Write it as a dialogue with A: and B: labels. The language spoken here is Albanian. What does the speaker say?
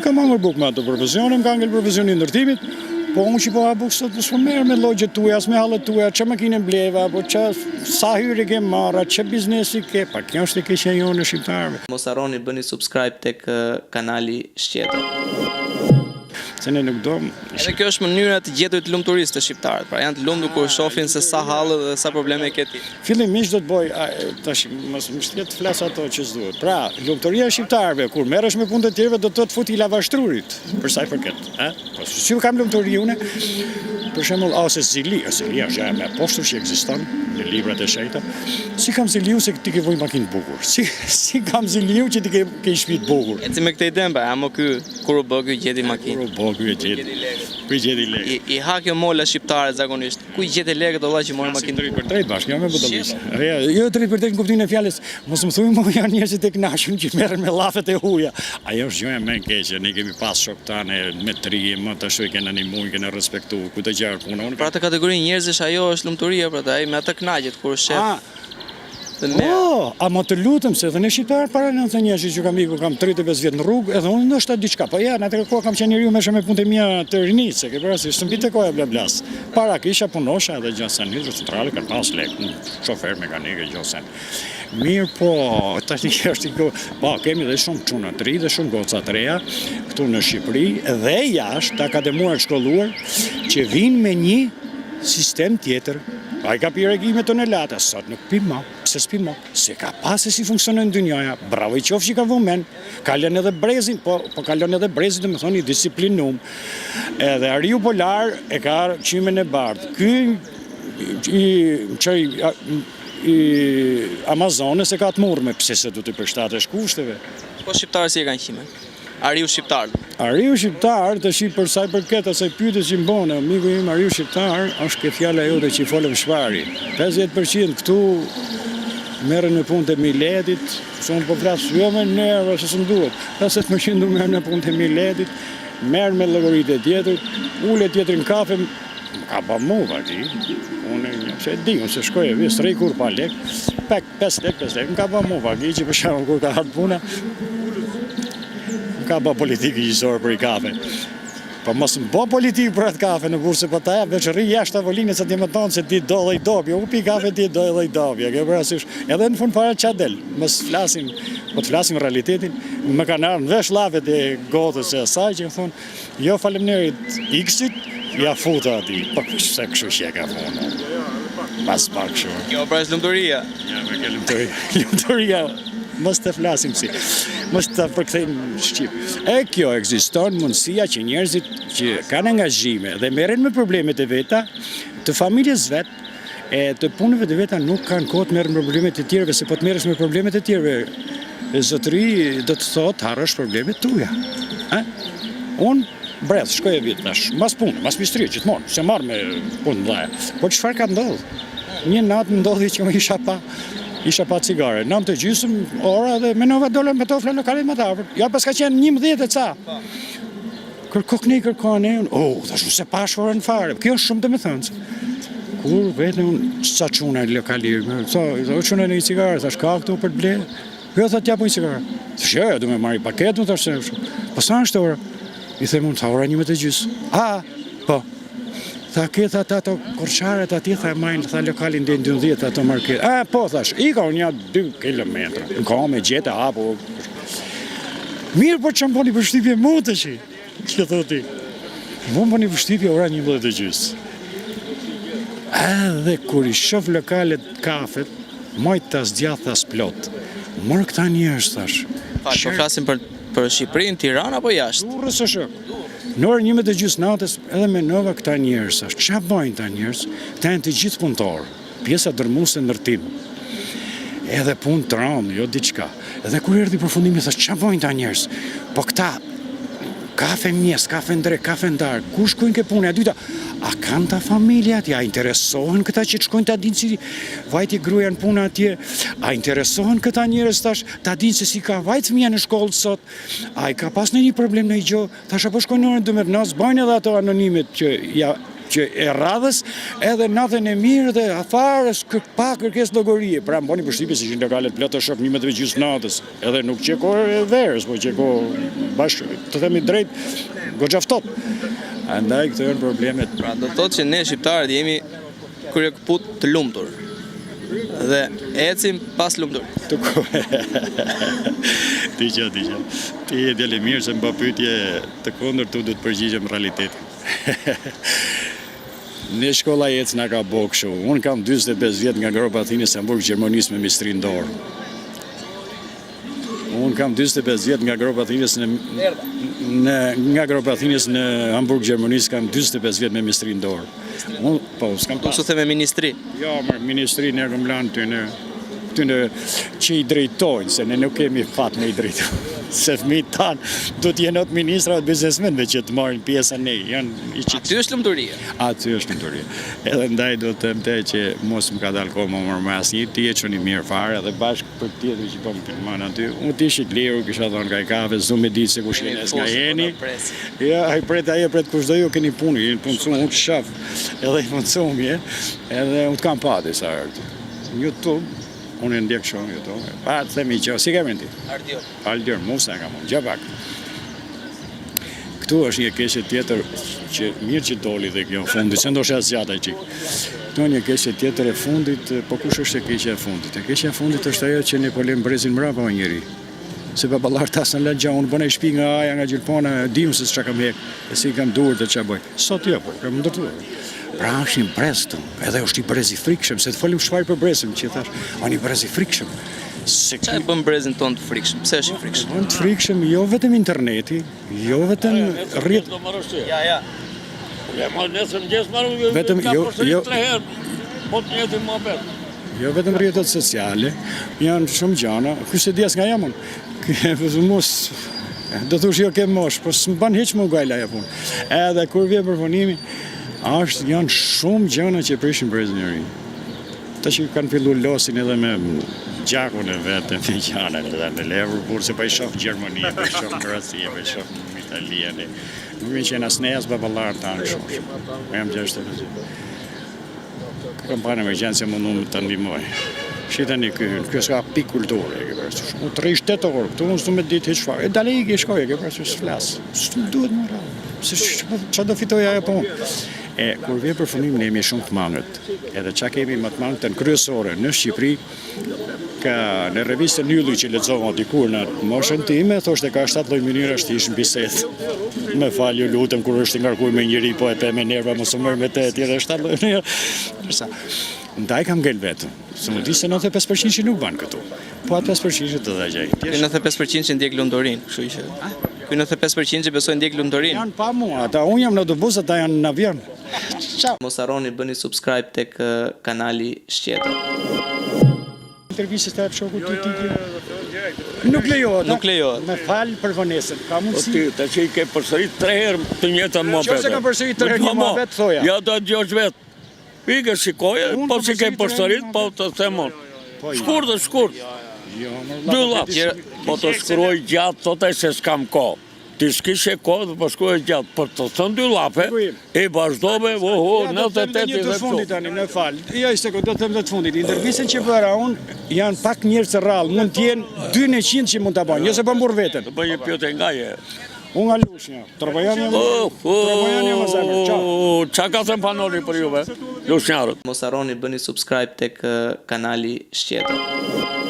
A: Kam angër buk me ato profesionin, ka angër profesionin ndërtimit, po unë që po ha buk sot, s'po merr me logjet tuaja, as me hallet tuaja, që makinën bleva, apo që sa hyri ke marra, që biznesi ke, pa kjo është e keqja jonë e shqiptarëve.
B: Mos harroni bëni subscribe tek kanali Shqeto.
A: Se ne nuk do.
B: Edhe kjo është mënyra të gjeturit lumturisë të shqiptarët. Pra janë të lumtur kur shohin se sa hallë dhe sa probleme ke ti.
A: Fillimisht do të bëj, tash mos më shtet të flas ato që s'duhet. Pra, lumturia e shqiptarëve kur merresh me punë të tjerëve do të futi lavashtrurit, për sa i përket, ë? Po si kam lumturi unë, për shembull, ose zili është ja më poshtë që ekziston në librat e shenjta. Si kam ziliu se ti ke vojë makinë bukur. Si kam ziliu që ti ke shtëpi të bukur.
B: Eci me këtë ide mba, ama ky kur u bë ky gjeti makinë.
A: Ky gjeti lekë.
B: I ha kjo mola shqiptare zakonisht. Ku i gjeti lekët olla që morën makinë?
A: Drejt për drejt bashkë, jo me budallish. Jo drejt për drejt në kuptimin e fjalës, mos më thuaj më janë njerëz të kënaqur që merren me llafet e huaja. Ajo është gjëja më e keqe, ne kemi pas shok tanë me tri, më tash e kanë animuar, kanë respektuar, ku të gjarë puna.
B: Pra të kategorinë njerëzish ajo është lumturia, pra ai me atë kënaqet kur shef.
A: A më të lutem se edhe në shqiptar para 91 që kam ikur, kam 35 vjet në rrugë, edhe unë ndoshta diçka, po ja, në atë kohë kam qenë njeriu me shumë punë të mia të rinit, se ke parasysh, s'mbi të koja blablas. Para kisha punosha edhe gjatë hidrocentrale, kanë pas lek, shofer mekanik e gjosen. Mirë po, tani është po, kemi dhe shumë çuna të ri dhe shumë goca të reja këtu në Shqipëri dhe jashtë akademuar shkolluar që vinë me një sistem tjetër. Ai ka pirë regime tonelata, sot nuk pi më. Pse s'pi më? Se ka pasë si funksionon dynjaja. Bravo i qofshi ka vëmen. Ka lënë edhe brezin, po ka lënë edhe brezin, dhe më thoni, disiplinum. Edhe Ariu Polar e ka qymen e bardhë. Ky i Amazonës e ka të murme, pse se du të përshtatesh kushteve.
B: Po shqiptarë si e kanë qimen? Ariu shqiptar.
A: Ariu shqiptar, të shi për sa i përket asaj pyetjes që mbone, miku im Ariu shqiptar, është ke fjala jote që i folëm shpari. 50% këtu merren në punë të miletit, se unë po flas jo me nerva se s'm duhet. 50% merren në punë të miletit, merr me llogaritë tjetër, ulet tjetrin kafe, ka pa mu vaki. Unë se di, unë se shkoj e vjes 3 kur pa lek, 5 lek, ka pa mu vaki që për shembull kur ka ardhur puna. Ka ba politikë gjysore për i kafe. Po mos më bo politikë për atë kafe në burse, po ta veç rri jashtë tavolinës se ti më thonë se ti do dhe i dobja, u pi kafe ti do dhe i dobja, ke parasysh. Edhe në fund para qa del, mos flasim, po të flasim realitetin, më kanë ardhur në vesh llavet e gotës e asaj që më thonë, jo faleminderit X-it, ja futa ati, po se kështu që e ka punë. Pas pak kështu.
B: Kjo pra është lumturia.
A: Ja, me ke lumturia. Mos të flasim si, mos të përkthejmë Shqip. E kjo ekziston mundësia që njerëzit që kanë angazhime dhe merren me problemet e veta, të familjes vet, e të punëve të veta nuk kanë kohë të merren me problemet e tjerëve, se po të merresh me problemet e tjerëve, zotëri do të thotë harrosh problemet tuaja. Unë breth, shkoj e vit tash, mas punë, mas mistri, gjithmonë, se marr me punë mëdha. Po çfarë ka ndodhur? Një natë më ndodhi që më isha pa cigare, 9:30 ora dhe menova dolar me tofla lokalit më të afërt. Ja pas ka qenë 11 e ca. Kërkone, thash se pa shorën fare. Kjo është shumë domethënëse. Kur vetëm sa çuna lokalir, o çuna një cigare, thash ka këtu për të bler. Jo thotë ja po një cigare. Thash jo, do më marr paketë, thash se. Po sa është ora? I them unë, ora 11:30. Po. Tha këtë ato korçaret ati, tha majnë, tha lokalin dhe 12 ato market. Po, thash, i ka unë 2 kilometra. Në ka me gjete, apo. Mirë, po që më bëni përshtypje mu të që thoti. Mu më bëni përshtypje ora 11:30. Edhe kur i shof lokalet kafet, majtë tas djath, tas plot. Mërë këta njerëz, thash.
B: Po flasim për Shqipërinë, Tiranë apo jashtë?
A: Durrës është shok. Në orë 11:30 natës edhe me nova këta njerëz, ç'a bajnë ta njerëz? Ta janë të gjithë punëtorë, pjesa dërmuese ndërtim. Edhe punë të rëndë, jo diçka. Edhe kur erdhi përfundimi thash, ç'a bajnë ta njerëz? Po këta kafe mjes, kafe ndre, kafe ndar, ku shkojnë ke punë? E dyta, a kanë ta familja atje? A interesohen këta që të shkojnë ta dinë si vajti gruaja në punë atje? A interesohen këta njerëz tash ta dinë se si ka vajt fëmia në shkollë sot? A i ka pas në një problem në i gjë? Tash apo shkojnë në orën 12, bajnë edhe ato anonimet që që e radhës, edhe natën e mirë dhe afarës pa kërkesë llogarie. Pra mbani përshtypje se lokalet plot të shok 11:30 natës, edhe nuk qeko e verës, po qeko bashkë, të themi drejt, goxha ftohtë. Andaj këto janë problemet.
B: Pra do të thotë që ne shqiptarët jemi kryekput të lumtur. Dhe ecim pas lumtur.
A: Dëgjoj. Ti e djali mirë se mba pyetje të kundërt tu do të përgjigjem realitetin. Në shkolla ecë nga ka bo kështu. Unë kam 45 vjet nga gropa Athinës Hamburg Gjermanisë me mistrin dorë. Unë kam 45 vjet nga gropa Athinës nga gropa Athinës në Hamburg Gjermanisë kam 45 vjet me mistrin dorë. Unë po s'kam pas.
B: Su theme ministri.
A: Jo, ministri ne kam lanë ty në që i drejtojnë, se ne nuk kemi fat me i drejtojnë. Se fëmijët tanë do të jenë atë ministra të biznesmenve që të marrin pjesën ne.
B: Aty është lumturia.
A: Aty është lumturia. Edhe ndaj do të them që mos më ka dalë kohë më me asnjë, ti e çoni mirë fare dhe bashkë për tjetër që po më filmon aty. Unë ti shik liru, kisha thonë ka kafe, zoom me ditë se kush jeni nga jeni. Ja, ai pret kushdo ju keni punë, jeni punësuar unë shaf. Edhe i punësuar edhe unë kam pa disa herë. YouTube unë ndjek shumë YouTube. Pa të themi që si kemi ti? Aldior, Musa kam unë, gjabak. Këtu është një keqe tjetër që mirë që doli dhe kjo fundit, se ndoshta zgjata qik. Këtu një keqe tjetër e fundit, po kush është e keqja e fundit? E keqja e fundit është ajo që ne po lëm brezin mbrapa me njëri. Se baballar tasën la gjau, unë bënej shpi nga aja, nga gjilpona, dim se çka kam hek, e si kam duhet të ç'a bëj. Sot jo, po, kam ndërtuar. Pra është një brez të, edhe është një brez i frikshëm, se të folim shfar për brezin, që thash, a një brez i frikshëm.
B: Qa e bën brezin ton të frikshëm? Pse është i frikshëm?
A: Bën të frikshëm, jo vetëm interneti, jo vetëm rrit...
B: Ja.
A: Vetëm, jo vetëm rrjetet sociale, janë shumë gjana, kështë e djes nga jamon, mos... Do thush jo ke mosh, po s'më ban heq më gajla ja punë. Edhe kur vje për punimi, janë shumë gjëna që prishin brezin e ri. Ta që kanë fillu losin edhe me gjakun e vetë, me gjana edhe në levër, por se pa i shoh Gjermania, pa i shoh Kroacia, pa i shoh Italia. Nuk mi qenë as ne as baballarë tanë shumë. Me jam 60 vjet. Kampanja emergjencia mundu të ndihmoj. Shitani kjo s'ka pikë kulture, ke parasysh. Unë 37 orë, këtu unë s'du me ditë hiç fare. E dale i ke shkoje, ke parasysh s'flas. S'duhet më rrallë. Se ç'a do fitoja ajo punë. E kur vjen për fëmijë ne jemi shumë të mangët. Edhe çka kemi më të mangët në kryesore në Shqipëri, ka në revistën Ylli që lexova dikur në moshën time, thoshte ka 7 lloj mënyrash të ish në bisedë. Me fal, ju lutem, kur është ngarkuar me njëri, po e pe me nerva, mos u merr me te tjetër 7 lloj mënyra. Ndaj kam ngel vetëm, se më di se 95% që nuk banë këtu, po atë 5% të dhe gjaj.
B: Ky 95% që ndjek lumturin, kështu që... Ky 95% që besoj ndjek lumturin.
A: Janë pa mua, ata unë jam në autobus, ata janë në avion. Ciao.
B: Mos harroni bëni subscribe tek kanali Shqetër.
A: Intervistës të shokut të ti. Nuk lejohet. Me fal për vonesën, ka mundësi.
C: Ti të që i ke përsërit 3 herë të njëjtën muhabet.
A: Qose ka përsërit 3 herë një muhabet, thoja.
C: Ja do të dëgjosh vetë. Ike shikoje, po si ke përsërit, po të themon. Shkurt. 2 lapë. Po të shkruaj gjatë, thotaj se s'kam kohë. Ti s'kishe kohë dhe po shkruaj gjatë. Për të thënë 2 lape, i vazhdove, në të teti dhe
A: fundit tani, në fal. Jo, do të them të fundit. Intervistën që bëra unë, janë pak njerëz të rrallë, mund të jenë 200 që mund ta bëjnë, jo se po mbur veten.
C: Të bëj një pyetje nga je.
A: Unë nga Lushnja, Trabajani më zemër, ciao.
C: Qa ka thënë panori për juve, Lushnjarët?
B: Mos harroni bëni subscribe tek kanali Shqetër.